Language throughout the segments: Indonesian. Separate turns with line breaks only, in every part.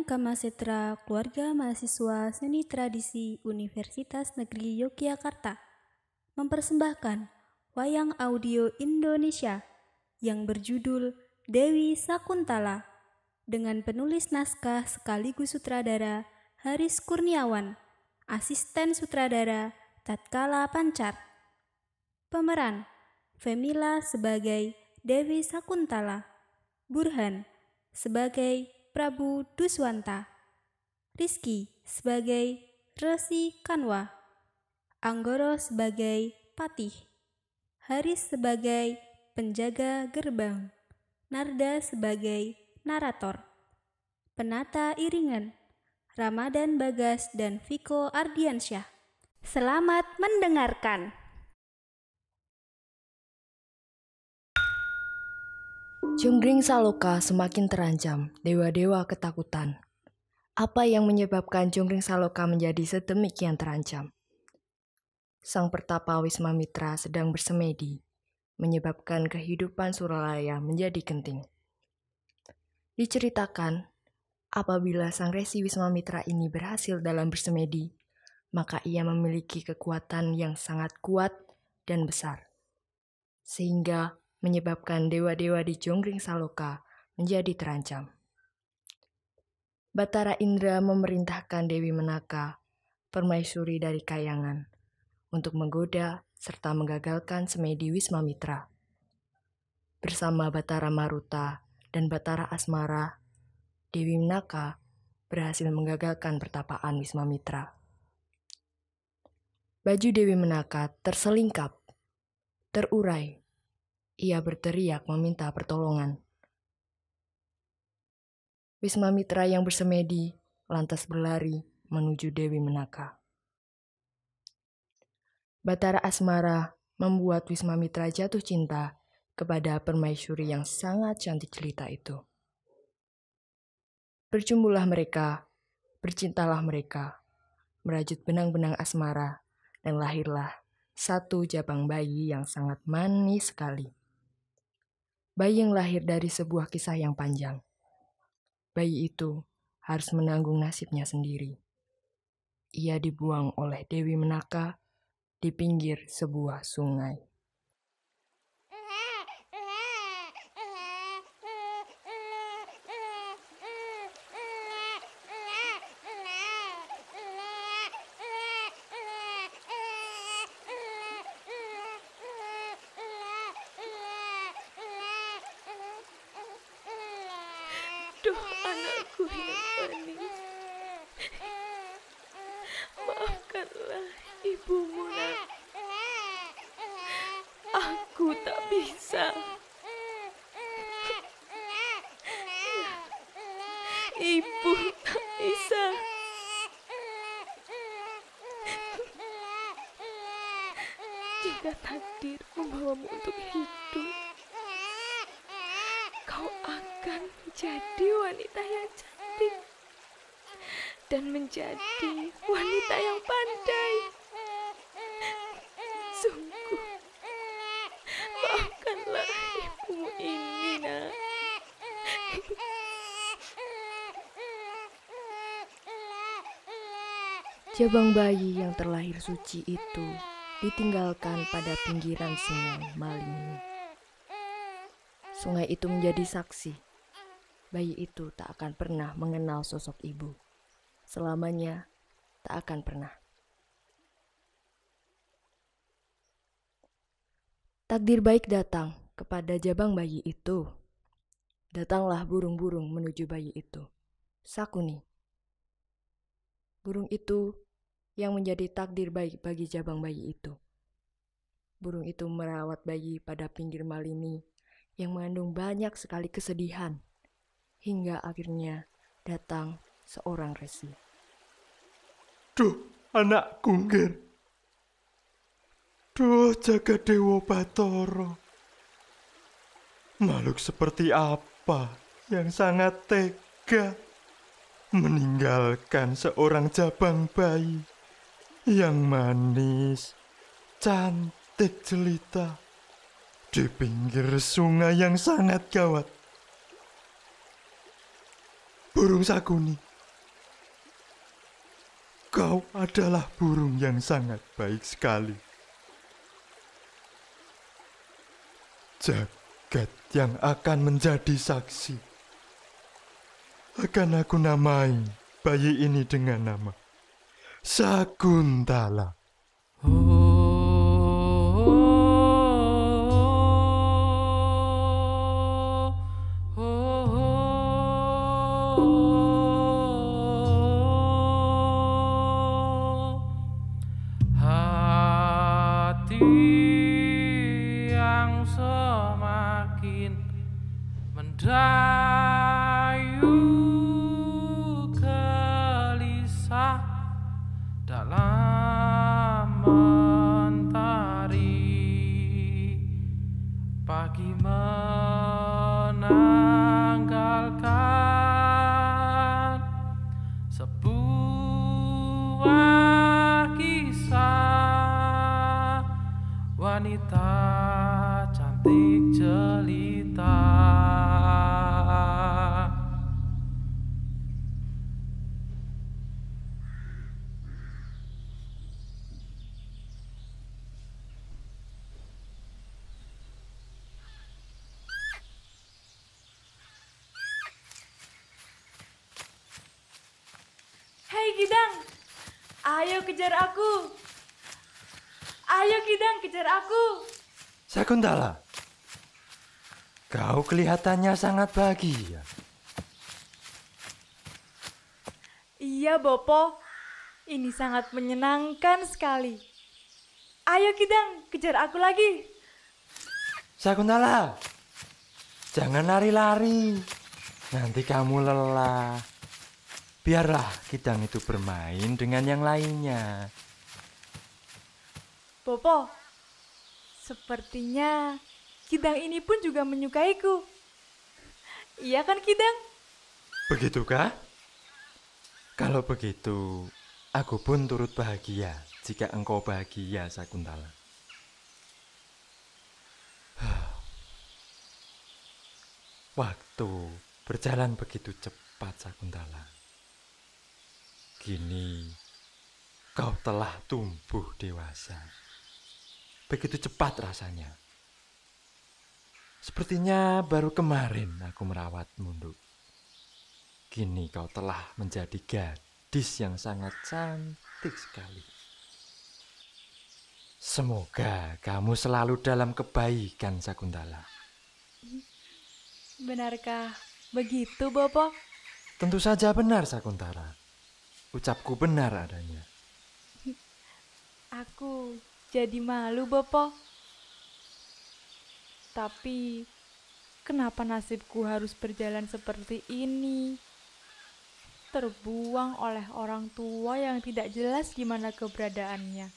Yayasan Kamasetra Keluarga Mahasiswa Seni Tradisi Universitas Negeri Yogyakarta mempersembahkan wayang audio Indonesia yang berjudul Dewi Sakuntala dengan penulis naskah sekaligus sutradara Haris Kurniawan, asisten sutradara Tatkala Pancar. Pemeran Femila sebagai Dewi Sakuntala, Burhan sebagai Prabu Duswanta, Rizky sebagai Resi Kanwa, Anggoro sebagai Patih, Haris sebagai penjaga gerbang, Narda sebagai narator, penata iringan, Ramadan Bagas dan Viko Ardiansyah. Selamat mendengarkan.
Jonggring Saloka semakin terancam, dewa-dewa ketakutan. Apa yang menyebabkan Jonggring Saloka menjadi sedemikian terancam? Sang pertapa Wiswamitra sedang bersemedi, menyebabkan kehidupan Suralaya menjadi genting. Diceritakan, apabila sang Resi Wiswamitra ini berhasil dalam bersemedi, maka ia memiliki kekuatan yang sangat kuat dan besar, sehingga menyebabkan dewa-dewa di Jonggring Saloka menjadi terancam. Batara Indra memerintahkan Dewi Menaka, permaisuri dari Kayangan, untuk menggoda serta menggagalkan semedi Wiswamitra. Bersama Batara Maruta dan Batara Asmara, Dewi Menaka berhasil menggagalkan pertapaan Wiswamitra. Baju Dewi Menaka terselingkap, terurai. Ia berteriak meminta pertolongan. Wiswamitra yang bersemedi lantas berlari menuju Dewi Menaka. Batara Asmara membuat Wiswamitra jatuh cinta kepada permaisuri yang sangat cantik jelita itu. Berjumbulah mereka, bercintalah mereka, merajut benang-benang asmara, dan lahirlah satu jabang bayi yang sangat manis sekali. Bayi yang lahir dari sebuah kisah yang panjang. Bayi itu harus menanggung nasibnya sendiri. Ia dibuang oleh Dewi Menaka di pinggir sebuah sungai.
Duh, anakku yang manis. Maafkanlah ibumu, nak. Aku tak bisa. Ibu tak bisa. Jika takdir membawamu untuk hidup, kau akan menjadi wanita yang cantik dan menjadi wanita yang pandai. Sungguh, maafkanlah ibumu ini, nak.
Jabang bayi yang terlahir suci itu ditinggalkan pada pinggiran sungai Malini. Sungai itu menjadi saksi. Bayi itu tak akan pernah mengenal sosok ibu. Selamanya tak akan pernah. Takdir baik datang kepada jabang bayi itu. Datanglah burung-burung menuju bayi itu. Sakuni. Burung itu yang menjadi takdir baik bagi jabang bayi itu. Burung itu merawat bayi pada pinggir Malini yang mengandung banyak sekali kesedihan, hingga akhirnya datang seorang resi.
Duh, anakku Nger. Duh, Jagadewa Batara. Makhluk seperti apa yang sangat tega meninggalkan seorang jabang bayi yang manis, cantik jelita di pinggir sungai yang sangat gawat. Burung Sakuni, Kau adalah burung yang sangat baik sekali. Jagat yang akan menjadi saksi. Akan aku namai bayi ini dengan nama Sakuntala.
Hati yang semakin mendayu gelisah dalam mentari pagi menanggalkan sebuah kisah wanita cantik jelita.
Hei Kidang, ayo kejar aku. Ayo Kidang, kejar aku.
Sakuntala, kau kelihatannya sangat bahagia.
Iya Bopo, ini sangat menyenangkan sekali. Ayo Kidang, kejar aku lagi.
Sakuntala, jangan lari-lari. Nanti kamu lelah. Biarlah Kidang itu bermain dengan yang lainnya.
Bopo, sepertinya Kidang ini pun juga menyukaiku. Iya kan Kidang?
Begitukah? Kalau begitu, aku pun turut bahagia jika engkau bahagia, Sakuntala. Waktu berjalan begitu cepat, Sakuntala. Kini, kau telah tumbuh dewasa. Begitu cepat rasanya. Sepertinya baru kemarin aku merawatmu, Nduk. Kini kau telah menjadi gadis yang sangat cantik sekali. Semoga kamu selalu dalam kebaikan, Sakuntala.
Benarkah begitu Bopo?
Tentu saja benar, Sakuntala. Ucapku benar adanya.
Aku jadi malu Bopo. Tapi kenapa nasibku harus berjalan seperti ini? Terbuang oleh orang tua yang tidak jelas gimana keberadaannya.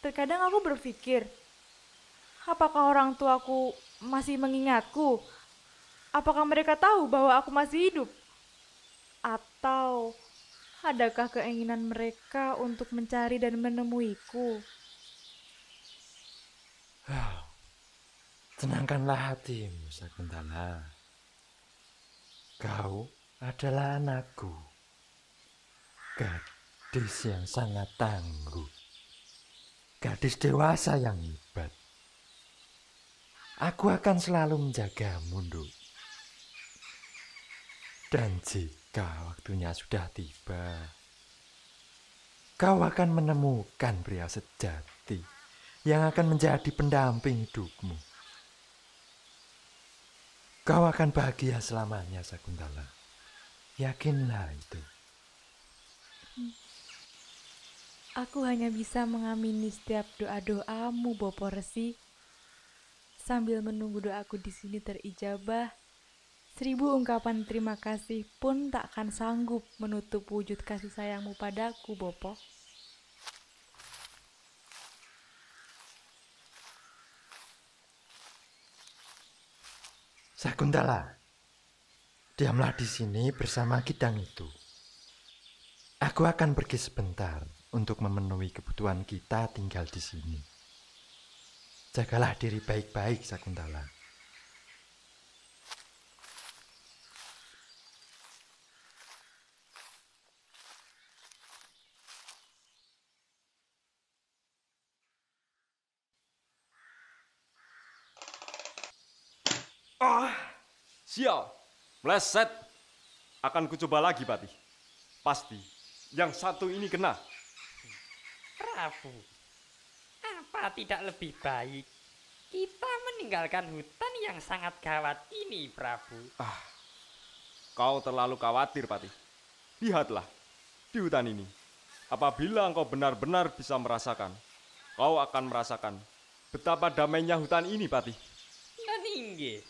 Terkadang aku berpikir, apakah orang tuaku masih mengingatku? Apakah mereka tahu bahwa aku masih hidup? Atau adakah keinginan mereka untuk mencari dan menemuiku?
Tenangkanlah hatimu, Sakuntala. Kau adalah anakku. Gadis yang sangat tangguh. Gadis dewasa yang hebat. Aku akan selalu menjagamu, Nduk. Dan jika waktunya sudah tiba, kau akan menemukan pria sejati yang akan menjadi pendamping hidupmu. Kau akan bahagia selamanya, Sakuntala. Yakinlah itu.
Aku hanya bisa mengamini setiap doa-doamu, Bopo Resi. Sambil menunggu doaku di sini terijabah, 1000 ungkapan terima kasih pun tak akan sanggup menutup wujud kasih sayangmu padaku, Bopo.
Sakuntala, diamlah di sini bersama Kidang itu. Aku akan pergi sebentar untuk memenuhi kebutuhan kita tinggal di sini. Jagalah diri baik-baik, Sakuntala.
Sial, meleset. Akan kucoba lagi, Patih. Pasti, yang satu ini kena.
Prabu, apa tidak lebih baik kita meninggalkan hutan yang sangat gawat ini, Prabu?
Kau terlalu khawatir, Patih. Lihatlah, di hutan ini. Apabila engkau benar-benar bisa merasakan, kau akan merasakan betapa damainya hutan ini, Patih.
Noningge.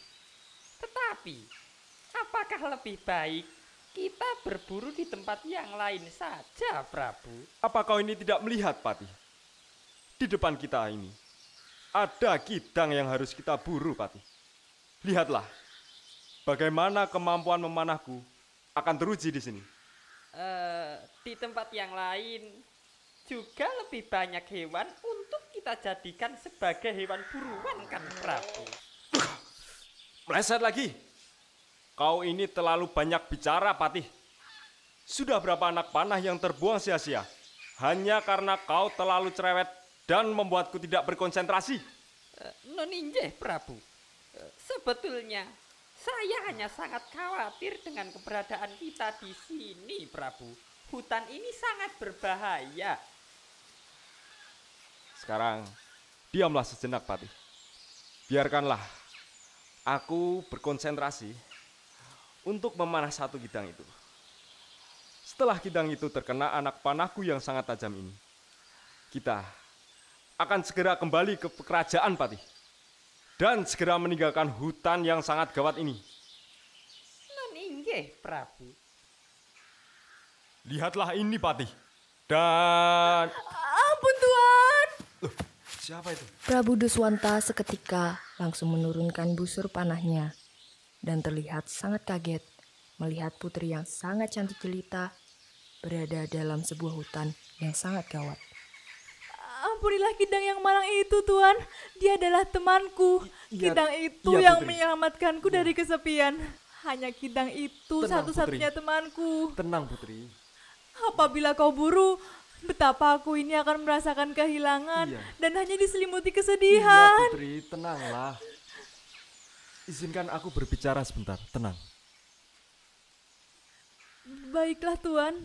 Tetapi, apakah lebih baik kita berburu di tempat yang lain saja, Prabu?
Apa kau ini tidak melihat, Patih? Di depan kita ini, ada kidang yang harus kita buru, Patih. Lihatlah, bagaimana kemampuan memanahku akan teruji di sini.
Di tempat yang lain juga lebih banyak hewan untuk kita jadikan sebagai hewan buruan kan, Prabu?
Meleset lagi. Kau ini terlalu banyak bicara, Patih. Sudah berapa anak panah yang terbuang sia-sia hanya karena kau terlalu cerewet dan membuatku tidak berkonsentrasi.
Noninje, Prabu. Sebetulnya saya hanya sangat khawatir dengan keberadaan kita di sini, Prabu. Hutan ini sangat berbahaya.
Sekarang, diamlah sejenak, Patih. Biarkanlah aku berkonsentrasi untuk memanah satu kidang itu. Setelah kidang itu terkena anak panahku yang sangat tajam ini, kita akan segera kembali ke kerajaan, Patih. Dan segera meninggalkan hutan yang sangat gawat ini.
Noninje, Prabu.
Lihatlah ini, Patih. Dan...
Ampun Tuan.
Siapa itu?
Prabu Duswanta seketika langsung menurunkan busur panahnya dan terlihat sangat kaget melihat putri yang sangat cantik jelita berada dalam sebuah hutan yang sangat gawat.
Ampunilah kidang yang malang itu, Tuan. Dia adalah temanku. Kidang itu
iya,
yang
Putri.
menyelamatkanku dari kesepian. Hanya kidang itu
Tenang,
satu-satunya temanku.
Tenang, Putri.
Apabila kau buru, betapa aku ini akan merasakan kehilangan
Iya.
dan hanya diselimuti kesedihan.
Putri, tenanglah. Izinkan aku berbicara sebentar, tenang.
Baiklah, Tuan.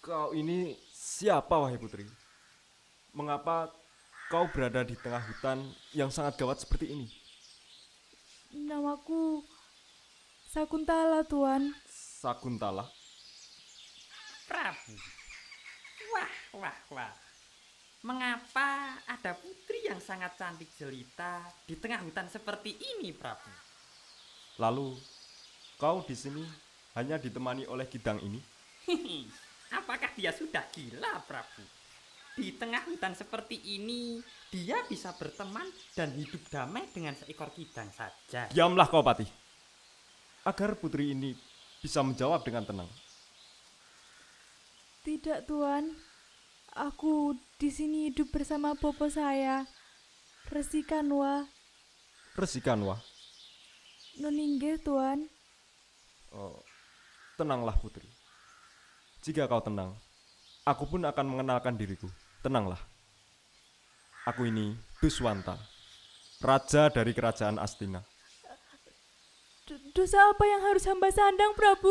Kau ini siapa, wahai Putri? Mengapa kau berada di tengah hutan yang sangat gawat seperti ini?
Namaku Sakuntala, Tuan.
Sakuntala?
Prabu. Wah. Mengapa ada putri yang sangat cantik jelita di tengah hutan seperti ini, Prabu?
Lalu, kau di sini hanya ditemani oleh kidang ini?
Apakah dia sudah gila, Prabu? Di tengah hutan seperti ini, dia bisa berteman dan hidup damai dengan seekor kidang saja.
Diamlah kau, Patih. Agar putri ini bisa menjawab dengan tenang.
Tidak, Tuan. Aku di sini hidup bersama bopo saya, Resi Kanwa.
Resi Kanwa.
Noningge, Tuan.
Oh, tenanglah, Putri. Jika kau tenang, aku pun akan mengenalkan diriku. Tenanglah. Aku ini Duswanta, raja dari kerajaan Astina.
Dosa apa yang harus hamba sandang, Prabu?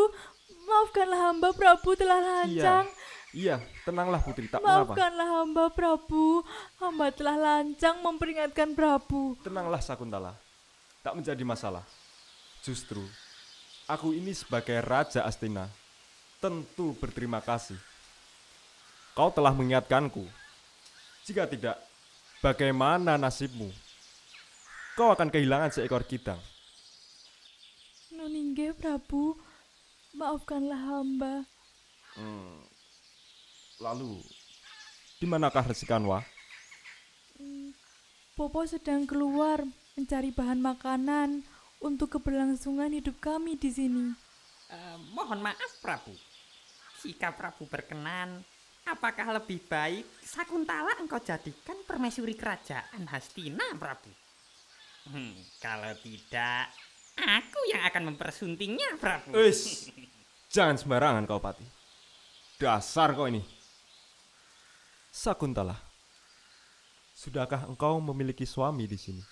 Maafkanlah hamba, Prabu telah lancang.
Iya, tenanglah Putri, tak mengapa.
Maafkanlah hamba, Prabu. Hamba telah lancang memperingatkan Prabu.
Tenanglah Sakuntala, tak menjadi masalah. Justru, aku ini sebagai Raja Astina, tentu berterima kasih. Kau telah mengingatkanku. Jika tidak, bagaimana nasibmu? Kau akan kehilangan seekor kidang.
Noningge, Prabu. Maafkanlah hamba.
Lalu, di manakah Resi Kanwa?
Popo sedang keluar mencari bahan makanan untuk keberlangsungan hidup kami di sini.
Mohon maaf, Prabu. Jika Prabu berkenan, apakah lebih baik Sakuntala engkau jadikan permaisuri kerajaan Hastina, Prabu? Kalau tidak, aku yang akan mempersuntingnya, Prabu.
Jangan sembarangan kau, Pati. Dasar kau ini. Sakuntala, sudahkah engkau memiliki suami di sini?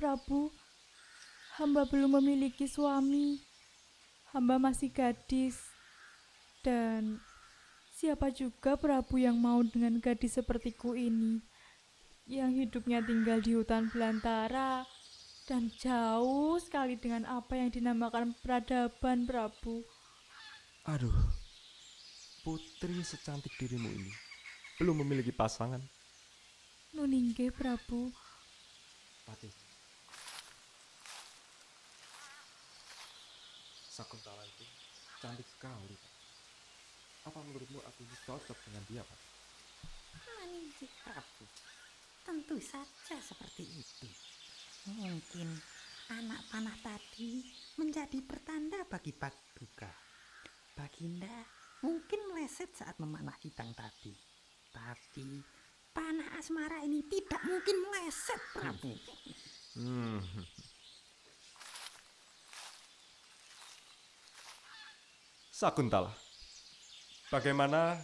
Prabu. Hamba belum memiliki suami. Hamba masih gadis. Dan siapa juga Prabu yang mau dengan gadis sepertiku ini, yang hidupnya tinggal di hutan belantara dan jauh sekali dengan apa yang dinamakan peradaban, Prabu.
Aduh, putri secantik dirimu ini belum memiliki pasangan.
Nuningge, Prabu.
Patih, Sakuntala itu cantik sekali, Pak. Apa menurutmu aku ini cocok dengan dia, Pak?
Anjing Prabu, tentu saja seperti itu. Mungkin anak panah tadi menjadi pertanda bagi Paduka. Baginda mungkin meleset saat memanah hidang tadi. Tapi panah asmara ini tidak mungkin meleset, Prabu.
Sakuntala, bagaimana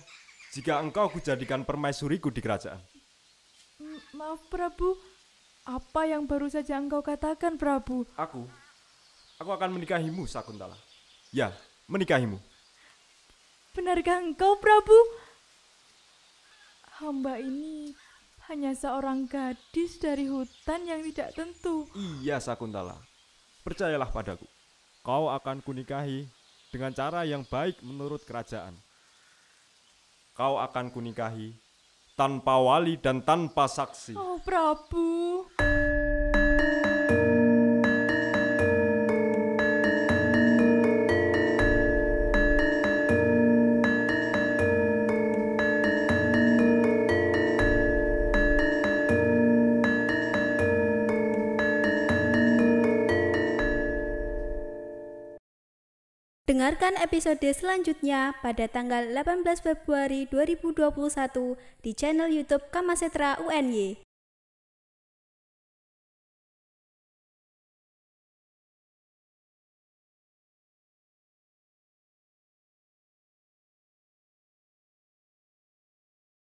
jika engkau kujadikan permaisuriku di kerajaan?
Maaf, Prabu. Apa yang baru saja engkau katakan, Prabu?
Aku akan menikahimu, Sakuntala. Ya, menikahimu.
Benarkah engkau, Prabu? Hamba ini hanya seorang gadis dari hutan yang tidak tentu.
Iya, Sakuntala. Percayalah padaku. Kau akan kunikahi dengan cara yang baik menurut kerajaan. Kau akan kunikahi tanpa wali dan tanpa saksi.
Oh, Prabu.
Dengarkan episode selanjutnya pada tanggal 18 Februari 2021 di channel YouTube Kamasetra UNY.